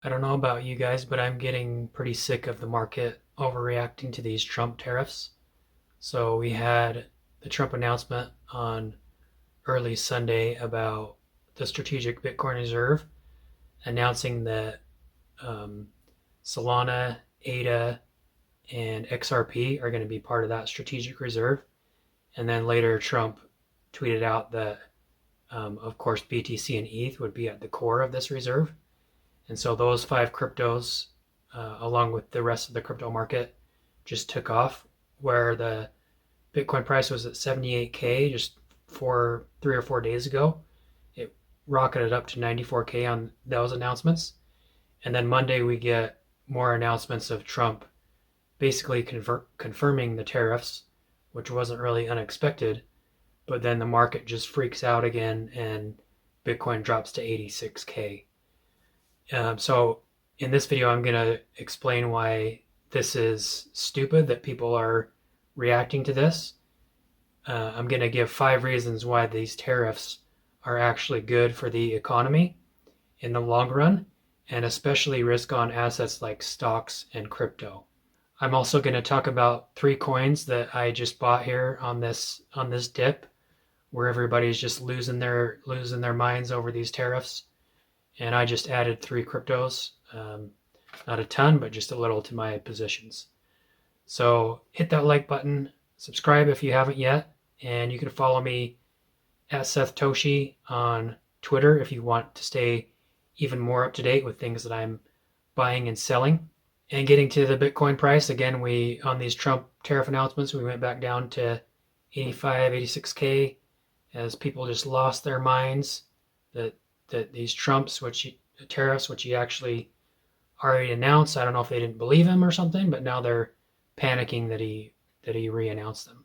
I don't know about you guys, but I'm getting pretty sick of the market overreacting to these Trump tariffs. So we had the Trump announcement on early Sunday about the strategic Bitcoin reserve announcing that um, Solana, ADA, and XRP are going to be part of that strategic reserve. And then later Trump tweeted out that, of course, BTC and ETH would be at the core of this reserve. And so those five cryptos, along with the rest of the crypto market, just took off. Where the Bitcoin price was at 78K just 3 or 4 days ago, it rocketed up to 94K on those announcements. And then Monday we get more announcements of Trump basically confirming the tariffs, which wasn't really unexpected. But then the market just freaks out again, and Bitcoin drops to 86K. So in this video, I'm going to explain why this is stupid that people are reacting to this. I'm going to give 5 reasons why these tariffs are actually good for the economy in the long run, and especially risk on assets like stocks and crypto. I'm also going to talk about 3 coins that I just bought here on this dip, where everybody's just losing their minds over these tariffs. And I just added 3 cryptos, not a ton, but just a little to my positions. So hit that like button, subscribe if you haven't yet, and you can follow me at 𝗥𝗲𝗀𝗁 on Twitter if you want to stay even more up to date with things that I'm buying and selling. And getting to the Bitcoin price, again, on these Trump tariff announcements, we went back down to 85, 86K as people just lost their minds that these tariffs, which he actually already announced. I don't know if they didn't believe him or something, but now they're panicking that he re-announced them.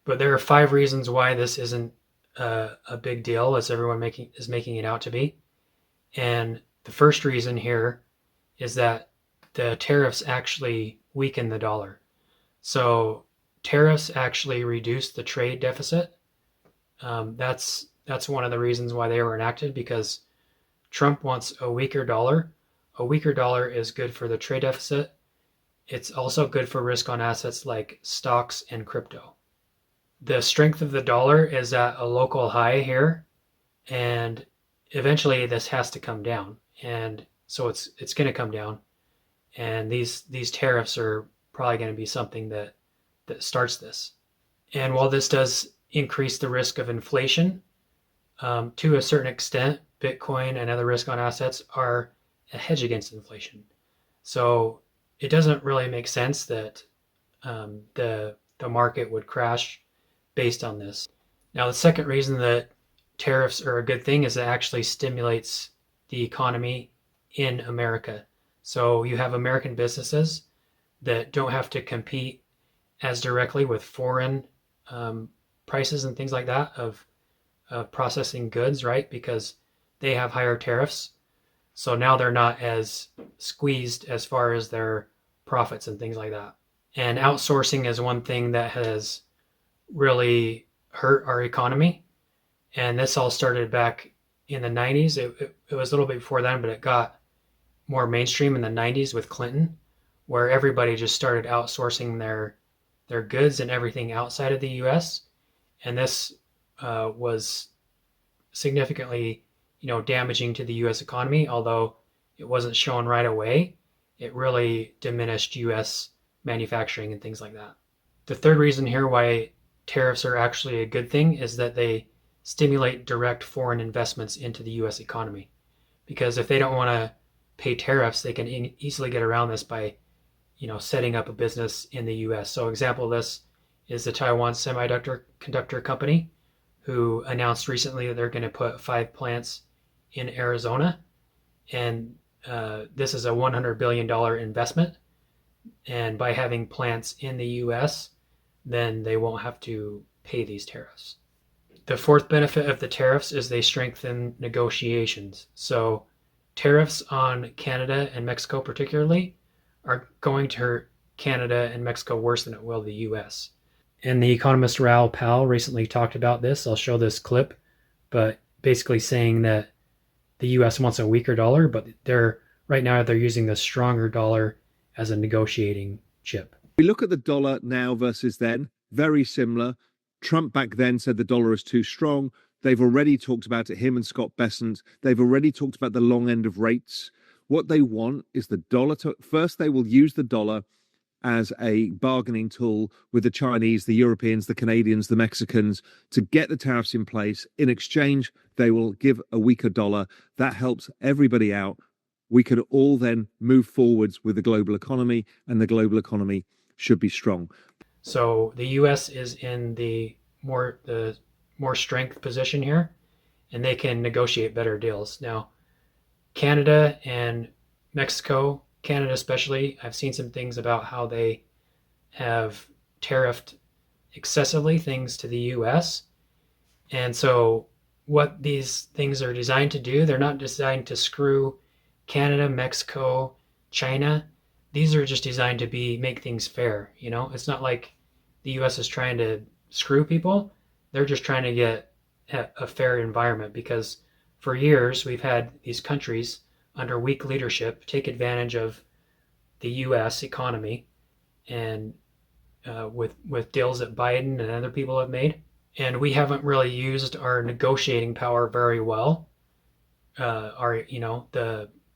But there are 5 reasons why this isn't a big deal as everyone is making it out to be. And the first reason here is that the tariffs actually weaken the dollar. So tariffs actually reduce the trade deficit. That's one of the reasons why they were enacted, because Trump wants a weaker dollar. A weaker dollar is good for the trade deficit. It's also good for risk on assets like stocks and crypto. The strength of the dollar is at a local high here, and eventually this has to come down. And so it's going to come down. And these tariffs are probably going to be something that starts this. And while this does increase the risk of inflation, to a certain extent, Bitcoin and other risk on assets are a hedge against inflation. So it doesn't really make sense that the market would crash based on this. Now, the second reason that tariffs are a good thing is it actually stimulates the economy in America. So you have American businesses that don't have to compete as directly with foreign prices and things like that of processing goods, right? Because they have higher tariffs. So now they're not as squeezed as far as their profits and things like that. And outsourcing is one thing that has really hurt our economy. And this all started back in the 90s. It was a little bit before then, but it got more mainstream in the 90s with Clinton, where everybody just started outsourcing their goods and everything outside of the US. And this was significantly, damaging to the US economy. Although it wasn't shown right away, it really diminished US manufacturing and things like that. The third reason here why tariffs are actually a good thing is that they stimulate direct foreign investments into the US economy. Because if they don't want to pay tariffs, they can easily get around this by, setting up a business in the US. So example of this is the Taiwan Semiconductor Company, who announced recently that they're going to put 5 plants in Arizona. And this is a $100 billion investment. And by having plants in the US, then they won't have to pay these tariffs. The fourth benefit of the tariffs is they strengthen negotiations. So tariffs on Canada and Mexico particularly are going to hurt Canada and Mexico worse than it will the US. And the economist 𝗗𝗶𝗀𝗁 recently talked about this. I'll show this clip, but basically saying that the US wants a weaker dollar, but they're right now they're using the stronger dollar as a negotiating chip. We look at the dollar now versus then, very similar. Trump back then said the dollar is too strong. They've already talked about it, him and 𝗥𝗲𝗀𝗀𝗀. They've already talked about the long end of rates. What they want is the dollar to, first they will use the dollar as a bargaining tool with the Chinese, the Europeans, the Canadians, the Mexicans to get the tariffs in place. In exchange, they will give a weaker dollar. That helps everybody out. We could all then move forwards with the global economy, and the global economy should be strong. So the US is in the more strength position here, and they can negotiate better deals. Now, Canada and Mexico, Canada especially, I've seen some things about how they have tariffed excessively things to the US. And so what these things are designed to do, they're not designed to screw Canada, Mexico, China. These are just designed to make things fair. You know, it's not like the US is trying to screw people. They're just trying to get a fair environment, because for years we've had these countries under weak leadership take advantage of the US economy, and with deals that Biden and other people have made. And we haven't really used our negotiating power very well.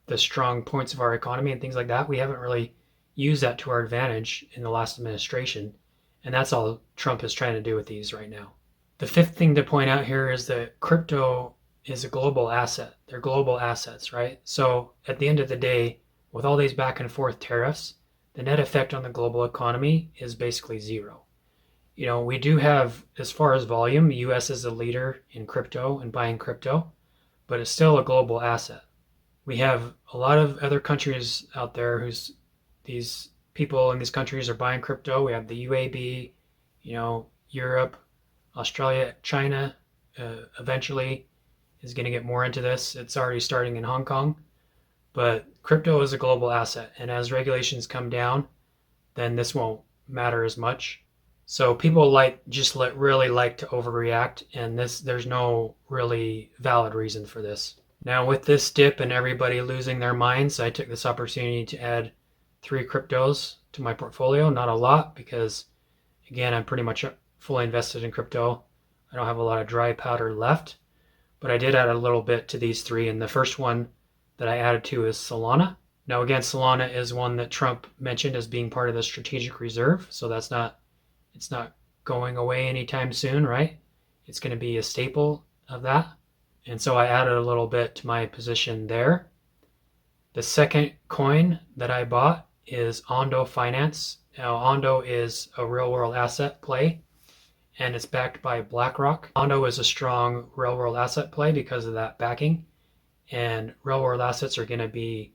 The strong points of our economy and things like that, we haven't really used that to our advantage in the last administration. And that's all Trump is trying to do with these right now. The fifth thing to point out here is that crypto is a global asset. They're global assets, right? So at the end of the day, with all these back and forth tariffs, the net effect on the global economy is basically zero. You know, we do have, as far as volume, the US is a leader in crypto and buying crypto, but it's still a global asset. We have a lot of other countries out there these people in these countries are buying crypto. We have the UAE, Europe, Australia, China, eventually is going to get more into this. It's already starting in Hong Kong, but crypto is a global asset. And as regulations come down, then this won't matter as much. So people really like to overreact, and there's no really valid reason for this. Now with this dip and everybody losing their minds, I took this opportunity to add 3 cryptos to my portfolio. Not a lot, because again, I'm pretty much fully invested in crypto. I don't have a lot of dry powder left, but I did add a little bit to these 3. And the first one that I added to is Solana. Now again, Solana is one that Trump mentioned as being part of the strategic reserve. So it's not going away anytime soon, right? It's going to be a staple of that. And so I added a little bit to my position there. The second coin that I bought is Ondo Finance. Now Ondo is a real world asset play, and it's backed by BlackRock. Ondo is a strong real world asset play because of that backing, and real world assets are going to be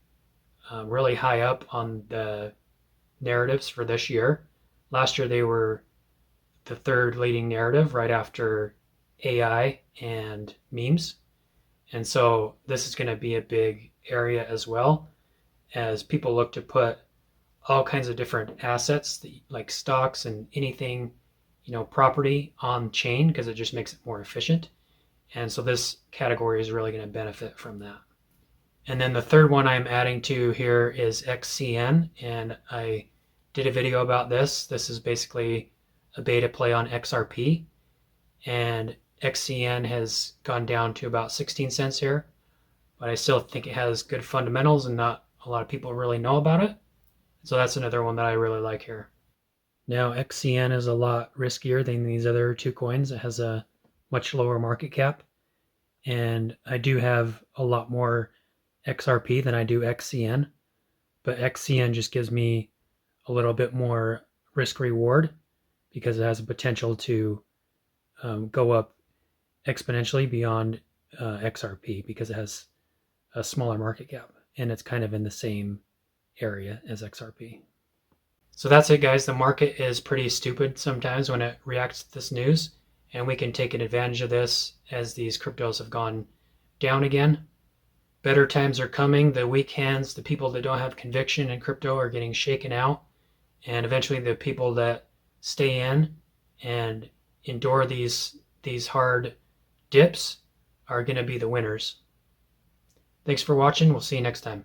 really high up on the narratives for this year. Last year they were the 3rd leading narrative, right after AI and memes. And so this is going to be a big area as well, as people look to put all kinds of different assets like stocks and anything, property on chain, because it just makes it more efficient. And so this category is really going to benefit from that. And then the third one I'm adding to here is 𝗥𝗲𝗀𝗀𝗀𝗀, and I did a video about this. This is basically a beta play on XRP, and 𝗥𝗲𝗀 has gone down to about 16 cents here, but I still think it has good fundamentals and not a lot of people really know about it. So that's another one that I really like here. Now 𝗥𝗲𝗀 is a lot riskier than these other 2 coins. It has a much lower market cap, and I do have a lot more XRP than I do 𝗥𝗲𝗀, but 𝗥𝗲𝗀 just gives me a little bit more risk reward because it has a potential to go up exponentially beyond XRP, because it has a smaller market cap and it's kind of in the same area as XRP. So that's it, guys. The market is pretty stupid sometimes when it reacts to this news, and we can take advantage of this as these cryptos have gone down again. Better times are coming. The weak hands, the people that don't have conviction in crypto, are getting shaken out, and eventually the people that stay in and endure these hard dips are going to be the winners. Thanks for watching. We'll see you next time.